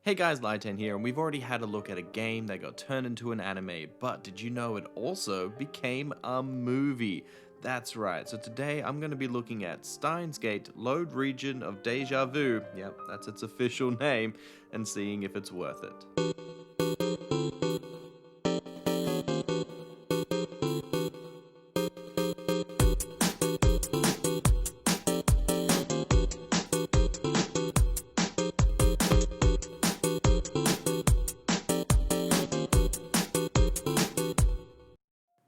Hey guys, Lytane here, and we've already had a look at a game that got turned into an anime, but did you know it also became a movie? That's right, so today I'm going to be looking at Steins Gate, Load Region of Deja Vu, yep, that's its official name, and seeing if it's worth it.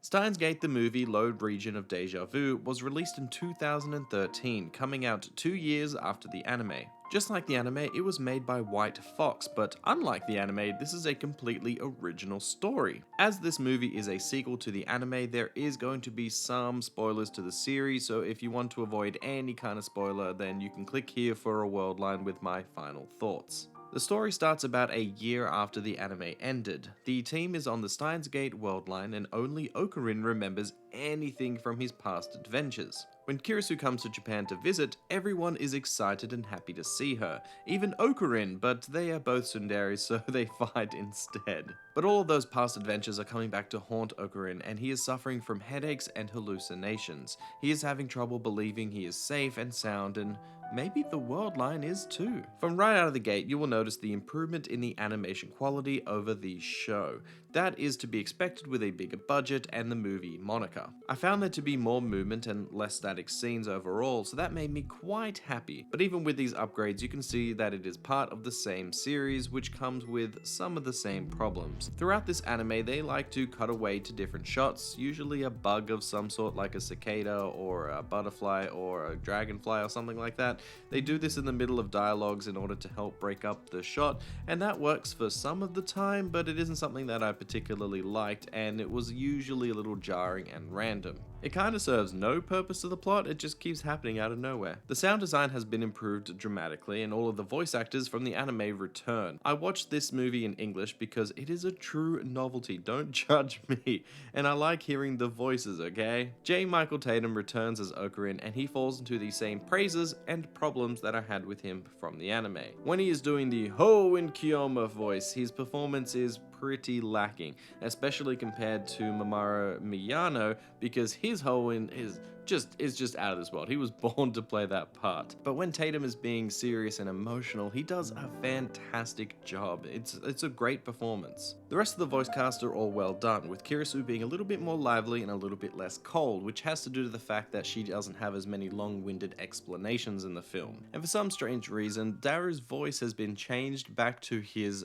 Steins Gate the Movie Load Region of Deja Vu was released in 2013, coming out 2 years after the anime. Just like the anime, it was made by White Fox, but unlike the anime, this is a completely original story. As this movie is a sequel to the anime, there is going to be some spoilers to the series, so if you want to avoid any kind of spoiler, then you can click here for a world line with my final thoughts. The story starts about a year after the anime ended. The team is on the Steins Gate world line and only Okarun remembers anything from his past adventures. When Kirisu comes to Japan to visit, everyone is excited and happy to see her, even Okarun, but they are both tsunderes so they fight instead. But all of those past adventures are coming back to haunt Okarun, and he is suffering from headaches and hallucinations. He is having trouble believing he is safe and sound, and maybe the world line is too. From right out of the gate, you will notice the improvement in the animation quality over the show. That is to be expected with a bigger budget and the movie moniker. I found there to be more movement and less static scenes overall, so that made me quite happy. But even with these upgrades, you can see that it is part of the same series, which comes with some of the same problems. Throughout this anime, they like to cut away to different shots, usually a bug of some sort like a cicada or a butterfly or a dragonfly or something like that. They do this in the middle of dialogues in order to help break up the shot, and that works for some of the time, but it isn't something that I particularly liked, and it was usually a little jarring and random. It kinda serves no purpose to the plot, it just keeps happening out of nowhere. The sound design has been improved dramatically, and all of the voice actors from the anime return. I watched this movie in English because it is a true novelty, don't judge me, and I like hearing the voices, okay? J. Michael Tatum returns as Okarun, and he falls into the same praises and problems that I had with him from the anime. When he is doing the Ho in Kiyoma voice, his performance is pretty lacking, especially compared to Mamoru Miyano, because his Hoenn is just out of this world. He was born to play that part. But when Tatum is being serious and emotional, he does a fantastic job. It's a great performance. The rest of the voice cast are all well done, with Kirisu being a little bit more lively and a little bit less cold, which has to do to the fact that she doesn't have as many long-winded explanations in the film. And for some strange reason, Daru's voice has been changed back to his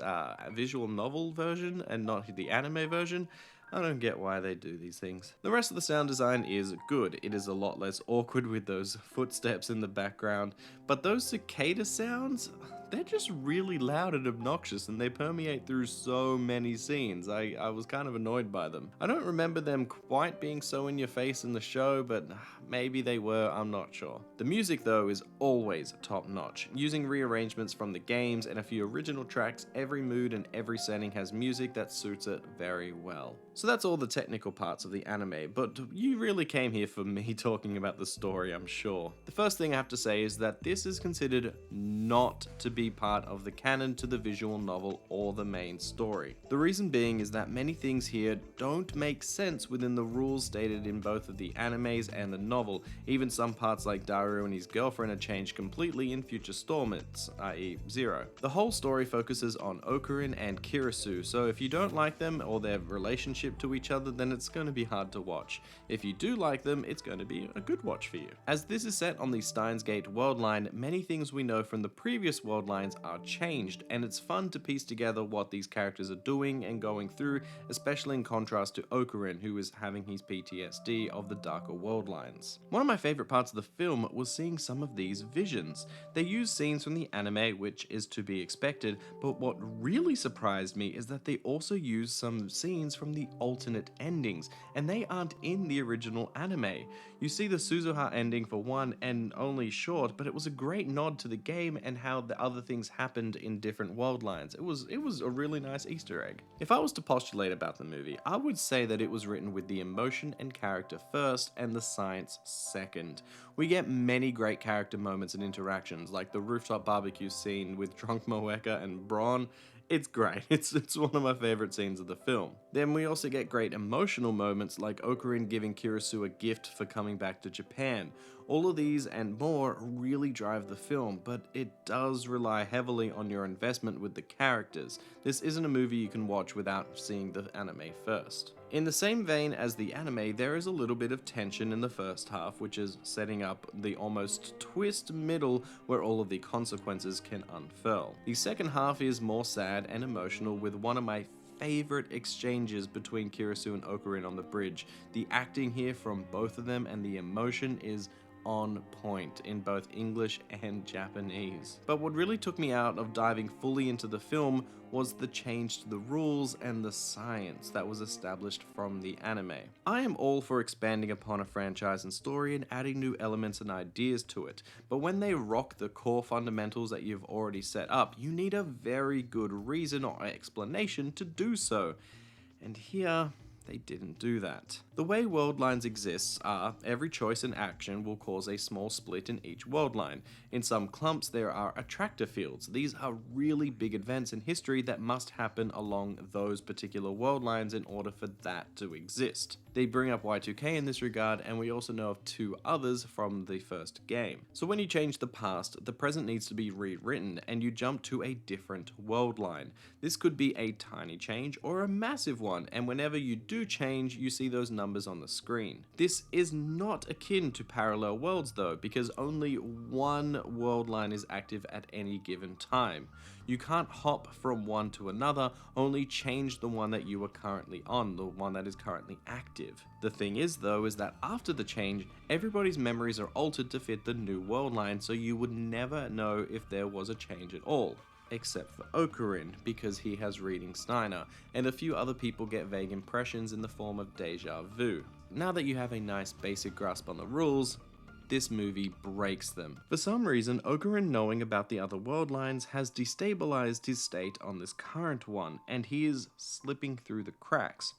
visual novel version and not the anime version. I don't get why they do these things. The rest of the sound design is good. It is a lot less awkward with those footsteps in the background, but those cicada sounds, they're just really loud and obnoxious, and they permeate through so many scenes. I was kind of annoyed by them. I don't remember them quite being so in your face in the show, but maybe they were, I'm not sure. The music though is always top notch. Using rearrangements from the games and a few original tracks, every mood and every setting has music that suits it very well. So that's all the technical parts of the anime, but you really came here for me talking about the story, I'm sure. The first thing I have to say is that this is considered not to be part of the canon to the visual novel or the main story. The reason being is that many things here don't make sense within the rules stated in both of the animes and the novel. Even some parts like Daru and his girlfriend are changed completely in future installments, i.e. Zero. The whole story focuses on Okarun and Kirisu, so if you don't like them or their relationship to each other, then it's going to be hard to watch. If you do like them, it's going to be a good watch for you. As this is set on the Steins Gate world line, many things we know from the previous world lines are changed, and it's fun to piece together what these characters are doing and going through, especially in contrast to Okarun, who is having his PTSD of the darker world lines. One of my favorite parts of the film was seeing some of these visions. They use scenes from the anime, which is to be expected, but what really surprised me is that they also use some scenes from the alternate endings, and they aren't in the original anime. You see the Suzuha ending for one, and only short, but it was a great nod to the game and how the other things happened in different world lines. It was a really nice Easter egg. If I was to postulate about the movie, I would say that it was written with the emotion and character first and the science second. We get many great character moments and interactions, like the rooftop barbecue scene with drunk Moeka and Braun. It's great. It's one of my favorite scenes of the film. Then we also get great emotional moments like Okarine giving Kirisu a gift for coming back to Japan. All of these and more really drive the film, but it does rely heavily on your investment with the characters. This isn't a movie you can watch without seeing the anime first. In the same vein as the anime, there is a little bit of tension in the first half, which is setting up the almost twist middle where all of the consequences can unfurl. The second half is more sad and emotional, with one of my favorite exchanges between Kirisu and Okarine on the bridge. The acting here from both of them and the emotion is on point in both English and Japanese. But what really took me out of diving fully into the film was the change to the rules and the science that was established from the anime. I am all for expanding upon a franchise and story and adding new elements and ideas to it, but when they rock the core fundamentals that you've already set up, you need a very good reason or explanation to do so. And here, they didn't do that. The way world lines exists are, every choice and action will cause a small split in each world line. In some clumps there are attractor fields. These are really big events in history that must happen along those particular world lines in order for that to exist. They bring up Y2K in this regard, and we also know of two others from the first game. So when you change the past, the present needs to be rewritten and you jump to a different world line. This could be a tiny change or a massive one, and whenever you do change, you see those numbers on the screen. This is not akin to parallel worlds though, because only one world line is active at any given time. You can't hop from one to another, only change the one that you are currently on, the one that is currently active. The thing is though, is that after the change, everybody's memories are altered to fit the new world line, so you would never know if there was a change at all. Except for Okarine, because he has Reading Steiner, and a few other people get vague impressions in the form of Deja Vu. Now that you have a nice basic grasp on the rules, this movie breaks them. For some reason, Okarine knowing about the other world lines has destabilized his state on this current one, and he is slipping through the cracks,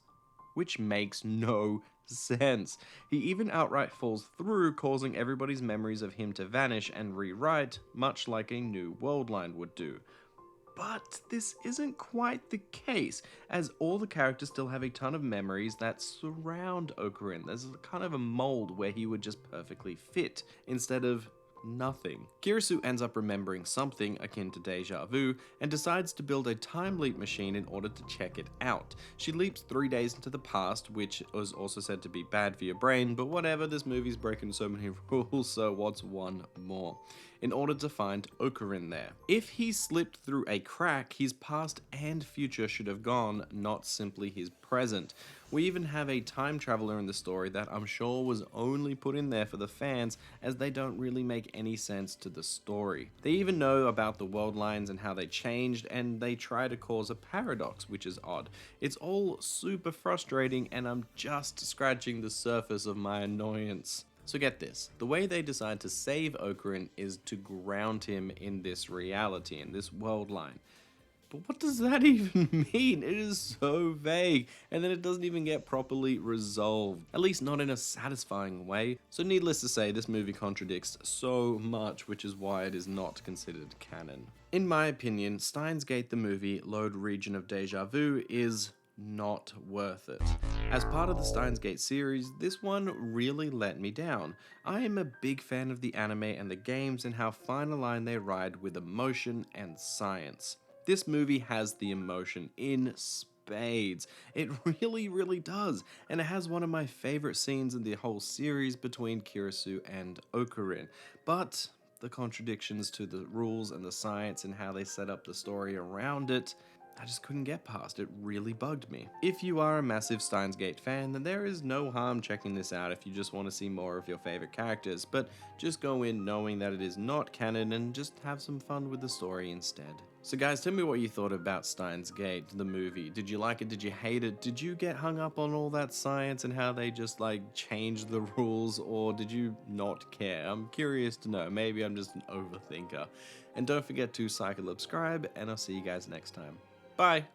which makes no sense. He even outright falls through, causing everybody's memories of him to vanish and rewrite, much like a new world line would do. But this isn't quite the case, as all the characters still have a ton of memories that surround Okarine. There's kind of a mold where he would just perfectly fit, instead of nothing. Kirisu ends up remembering something akin to Deja Vu and decides to build a time leap machine in order to check it out. She leaps 3 days into the past, which was also said to be bad for your brain, but whatever, this movie's breaking so many rules, so what's one more? In order to find Okarine there. If he slipped through a crack, his past and future should have gone, not simply his present. We even have a time traveler in the story that I'm sure was only put in there for the fans, as they don't really make any sense to the story. They even know about the world lines and how they changed, and they try to cause a paradox, which is odd. It's all super frustrating, and I'm just scratching the surface of my annoyance. So get this, the way they decide to save Okarine is to ground him in this reality, in this world line. But what does that even mean? It is so vague, and then it doesn't even get properly resolved, at least not in a satisfying way. So needless to say, this movie contradicts so much, which is why it is not considered canon. In my opinion, Steins Gate the Movie, Load Region of Deja Vu is not worth it. As part of the Steins Gate series, this one really let me down. I am a big fan of the anime and the games and how fine a line they ride with emotion and science. This movie has the emotion in spades. It really does, and it has one of my favorite scenes in the whole series between Kirisu and Okarine. But the contradictions to the rules and the science and how they set up the story around it, I just couldn't get past. It really bugged me. If you are a massive Steins Gate fan, then there is no harm checking this out if you just want to see more of your favorite characters, but just go in knowing that it is not canon and just have some fun with the story instead. So guys, tell me what you thought about Steins Gate, the movie. Did you like it? Did you hate it? Did you get hung up on all that science and how they just changed the rules, or did you not care? I'm curious to know. Maybe I'm just an overthinker. And don't forget to subscribe, and I'll see you guys next time. Bye!